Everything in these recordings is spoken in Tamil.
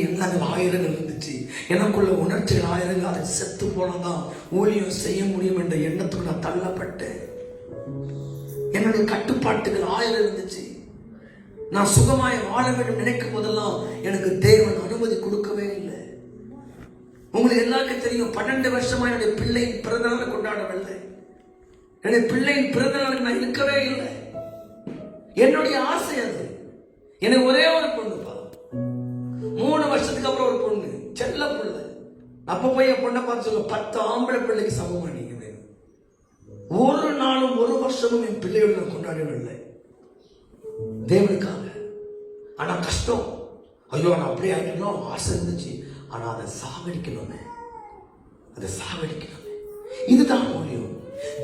எண்ணங்கள் ஆயிரங்கள் இருந்துச்சு, எனக்குள்ள உணர்ச்சிகள் ஆயிரங்கள். அதை செத்து போனதான் ஊழியம் செய்ய முடியும் என்ற எண்ணத்துக்கு நான் தள்ளப்பட்டேன். என்னுடைய கட்டுப்பாட்டுகள் ஆயிரம் இருந்துச்சு. நான் சுகமாய் வாழ வேண்டும் நினைக்கும் போதெல்லாம் எனக்கு தேவன் அனுமதி கொடுக்கவே இல்லை. உங்களுக்கு எல்லாருக்கும் தெரியும், 12 வருஷமா என்னுடைய பிள்ளையின் பிறந்தநாளை கொண்டாடவில்லை. என்னுடைய பிள்ளையின் பிறந்தநாளுக்கு நான் இருக்கவே இல்லை. என்னுடைய ஆசை அது. எனக்கு ஒரே ஒரு பொண்ணுப்பா, 3 வருஷத்துக்கு அப்புறம் ஒரு பொண்ணு, செல்ல பிள்ளை. அப்ப போய் என் பொண்ணை பார்த்து சொல்ல, 10 ஆம்பளை பிள்ளைக்கு சமமா நீங்க. ஒரு நாளும் ஒரு வருஷமும் என் பிள்ளையோட நான் கொண்டாடவில்லை தேவனுக்காக. ஆனா கஷ்டம். ஐயோ நான் அப்படியே ஆகிடணும் ஆசை இருந்துச்சு. ஆனா அதை சாகடிக்கணுமே, அதை சாகடிக்கணுமே. இதுதான் ஊழியம்.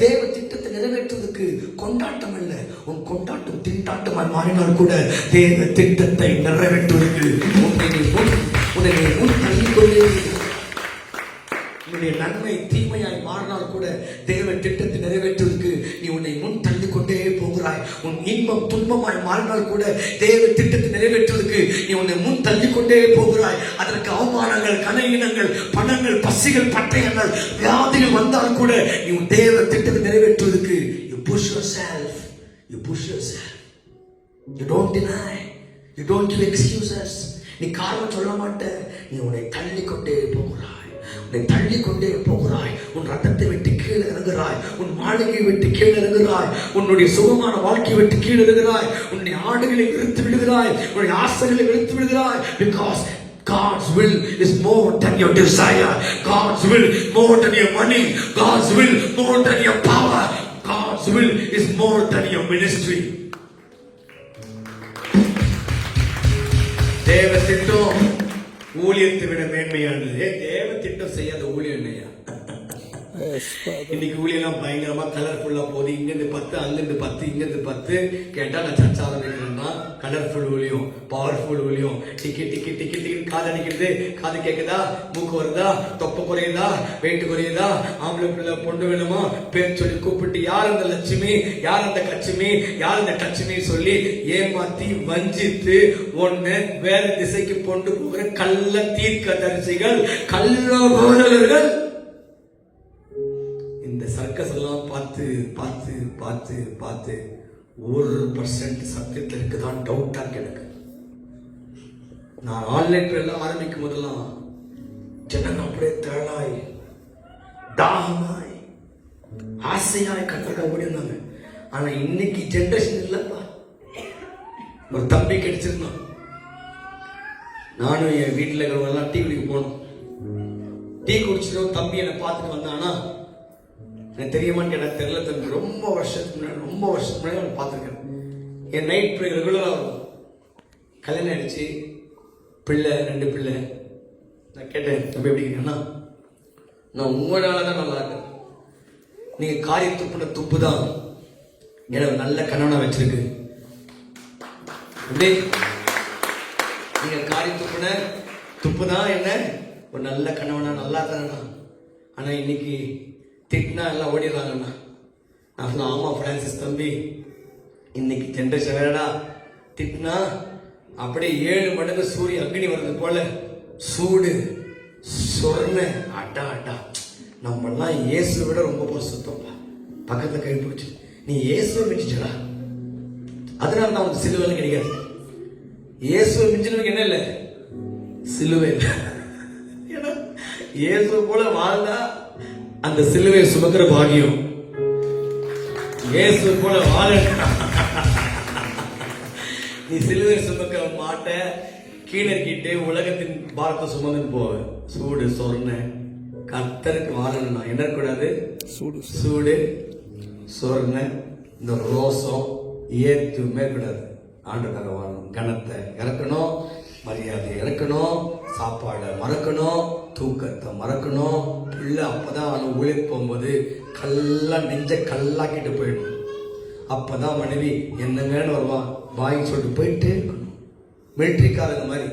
தேவ திட்டத்தை நிறைவேற்றுவதற்கு கொண்டாட்டம் அல்ல. உன் கொண்டாட்டம் திண்டாட்டமாய் மாறினால் கூட தேவ திட்டத்தை நிறைவேற்றுவதற்கு உன்னை முன் தள்ளிக்கொண்டே. உன்னுடைய நன்மை தீமையாய் மாறினால் கூட தேவ திட்டத்தை நிறைவேற்றுவதற்கு நீ உன்னை முன் தள்ளிக்கொண்டே போகிறாய். உன் இன்பம் துன்பமாய் மாறினால் கூட தேவ திட்டத்தை நிறைவேற்றுவதற்கு நீ உன்னை முன் தள்ளிக்கொண்டே போகிறாய். அதற்கு அவமானங்கள், கனவீனங்கள், பணங்கள், பசிகள், பட்டயங்கள், வியாதிகள் வந்தால் கூட நீ உன் தேவ திட்டத்தை நிறைவேற்றுவதற்கு you push yourself. You push yourself. You don't deny. You don't give excuses. நீ காரணம் சொல்ல மாட்ட. நீ உன்னை தள்ளிக்கொண்டே போகிறாய். உன்னை தள்ளிக்கொண்டே போகிறாய். உன் ரத்தத்தை விட்டு கீழே இறங்குகிறாய். உன் மாளிகை விட்டு கீழே இறங்குகிறாய். உன்னுடைய சுகமான வாழ்க்கையை விட்டு கீழே இறங்குகிறாய். உன்னுடைய ஆடுகளை விழுத்து விடுகிறாய். உன்னுடைய ஆசைகளை விழுத்து விடுகிறாய். Because God's will is more than your desire. God's will more than your money. God's will more than your power. God's will is more than your ministry. தேவ திட்டம் ஊழியத்தை விட மேன்மையானது. தேவ திட்டம் செய்யாத ஊழியம் இல்லையா? இன்னைக்கு ஊழியெல்லாம் பயங்கரமா கலர்ஃபுல்லா போகுது. இங்கிருந்து 10, அங்கிருந்து 10, இங்கிருந்து 10. கேட்டா நான் சர்ச்சை ஆரம்பிக்கிறேன்னா கலர்ஃபுல் ஊழியம், பவர்ஃபுல் ஊழியம். டிக்கெட் காது அடிக்கிறது. காது கேட்குதா, மூக்கு வருதா, தொப்பை குறையுதா, வெயிட் குறையுதா, ஆம்பளை பிள்ளை பொண்ணு வேணுமா, பேர் சொல்லி கூப்பிட்டு யார் அந்த லட்சுமி, யார் அந்த கட்சுமி, யார் அந்த டச்சுமி சொல்லி ஏமாத்தி வஞ்சித்து ஒண்ணு வேற திசைக்கு கொண்டு போகிற கள்ள தீர்க்க தரிசிகள், கள்ள போதகர்கள். இந்த சர்க்கஸ் எல்லாம் பார்த்து பார்த்து பார்த்து பார்த்து 1% சத்தியத்தில் இருக்குதான் டவுட்டா இருக்கு எனக்கு. நான் ஆன்லைன் எல்லாம் ஆரம்பிக்கும் போதெல்லாம் ஜனங்க அப்படியே திரளாய், தாகமாய், ஆசையாய் கத்தக்க ஓடினாங்க. ஆனா இன்னைக்கு ஜெனரேஷன் இல்லப்பா. ஒரு தம்பி கிடைச்சிருந்தான். நானும் என் வீட்டில் இருக்கிறவங்க டீ குடிக்க போனோம். டீ குடிச்சிட்டோம். தம்பி என்னை பார்த்துட்டு வந்தானா, எனக்கு தெரியுமான்னு எனக்கு தெரியல. தம்பி ரொம்ப வருஷத்துக்கு முன்னாடி அவனை பார்த்துருக்கேன். என் நைட் ரெகுலராக வரும். கல்யாணம் ஆயிடுச்சு, பிள்ளை, 2 பிள்ளை. நான் கேட்டேன், தம்பி எப்படி இருக்கேன்னா, நான் உங்களால தான் நல்லா இருக்கேன். நீங்க காரி துப்புன துப்பு தான் எனக்கு நல்ல கணவனா வச்சிருக்கு. நீங்க காரி துப்புன துப்பு தான் என்ன ஒரு நல்ல கணவனா நல்லா தானே. ஆனா இன்னைக்கு திட்டினா எல்லாம் ஓடிடுறாங்கண்ணா. நான் சொன்னேன், ஆமா பிரான்சிஸ் தம்பி, இன்னைக்கு ஜென்ரேஷன் வேறடா. திட்டினா அப்படியே 7 மடங்கு சூரிய அக்னி வர்றது போல சூடு சொர்ண அட்டா அட்டா. நம்மெல்லாம் இயேசுவை விட ரொம்ப பரிசுத்தம்ப்பா. பக்கத்துல கை பிடிச்சி நீ இயேசுவை மிஞ்சிச்சடா. அதனால நான் உனக்கு சிலுவைலாம் கிடைக்காது. இயேசுவை மிஞ்சினதுக்கு என்ன இல்லை, சிலுவை. ஏன்னா இயேசுவை போல வாழ்ந்தா அந்த சிலுவையை சுமக்கிற பாக்கியம். இயேசு போல வாழ நீ சிலுவை சுமக்க மாட்ட. கீழே இருக்கிட்டு உலகத்தின் பாரத்தை சுமந்து போவ. சூடு சொர்ண கர்த்தருக்கு வாழணும்னா என்ன இருக்கக்கூடாது, சூடு சொர்ண இந்த ரோசம் ஏத்துமே கூடாது. ஆண்டுக்காக வாழணும். கனத்தை இறக்கணும், மரியாதை இறக்கணும், சாப்பாடை மறக்கணும், தூக்கத்தை மறக்கணும். பிள்ளை அப்பதான் அவன் ஊழியர் போகும்போது நெஞ்ச கல்லாக்கிட்டு போயிடும். அப்பதான் மனைவி என்னங்கன்னு வருவான், வாங்கி சொல்லிட்டு போயிட்டே இருக்கணும். மிலிட்ரிக்காரங்க மாதிரி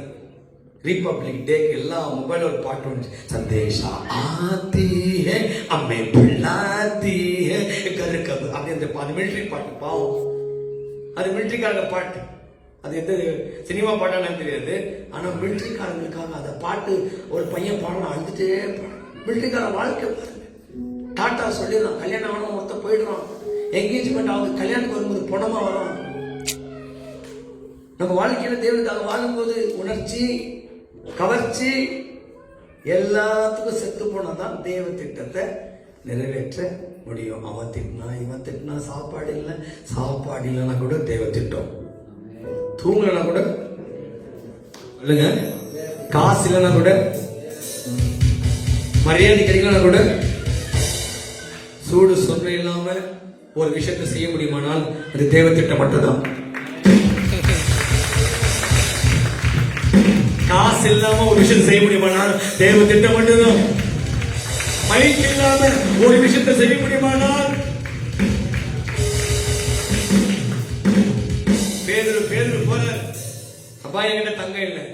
ரிபப்ளிக் டேக்கு எல்லாம் மொபைல் ஒரு பாட்டு வந்துச்சு, சந்தேஷா ஆத்தி ஹே அம்மே பிள்ளாத்தி ஹே கருக்கு அப்படி அந்த மிலிட்ரி பாட்டு. பாவம், அது மிலிட்ரிக்காரங்க பாட்டு. அது எந்த சினிமா பாட்டானு தெரியாது. ஆனா மிலிட்டரிக்காரங்களுக்காக அந்த பாட்டு ஒரு பையன் பாடலாம், அழுதுட்டே மிலிட்டரிக்கார வாழ்க்கை பாருங்க. டாட்டா சொல்லிடுறான், கல்யாணம் ஆனவன் மொத்தம் போயிடுறான், என்கேஜ்மெண்ட் ஆகுது, கல்யாணத்துக்கு வரும்போது பணமா வரும். நம்ம வாழ்க்கையில தேவனுக்காக வாழும்போது உணர்ச்சி, கவர்ச்சி எல்லாத்துக்கும் செத்து போனாதான் தேவ திட்டத்தை நிறைவேற்ற முடியும். அவன் திட்டினா இவன் திட்டினா, சாப்பாடு இல்லை, சாப்பாடு இல்லைன்னா கூட தேவ திட்டம், தூங்கலன்னா கூட இல்லைங்க, காசு இல்லைன்னா கூட, மரியாதை கிடைக்கலன்னா கூட, சூடு சொன்ன இல்லாம ஒரு விஷயத்தை செய்ய முடியுமானால் அது தேவ திட்டம் மட்டும்தான். காசு இல்லாம ஒரு விஷயத்தை செய்ய முடியுமானால் தேவ திட்டம் மட்டும்தான். மைக் இல்லாம ஒரு விஷயத்தை செய்ய முடியுமானால் பேதுரு போற அப்பா என்கிட்ட தங்க இல்லை.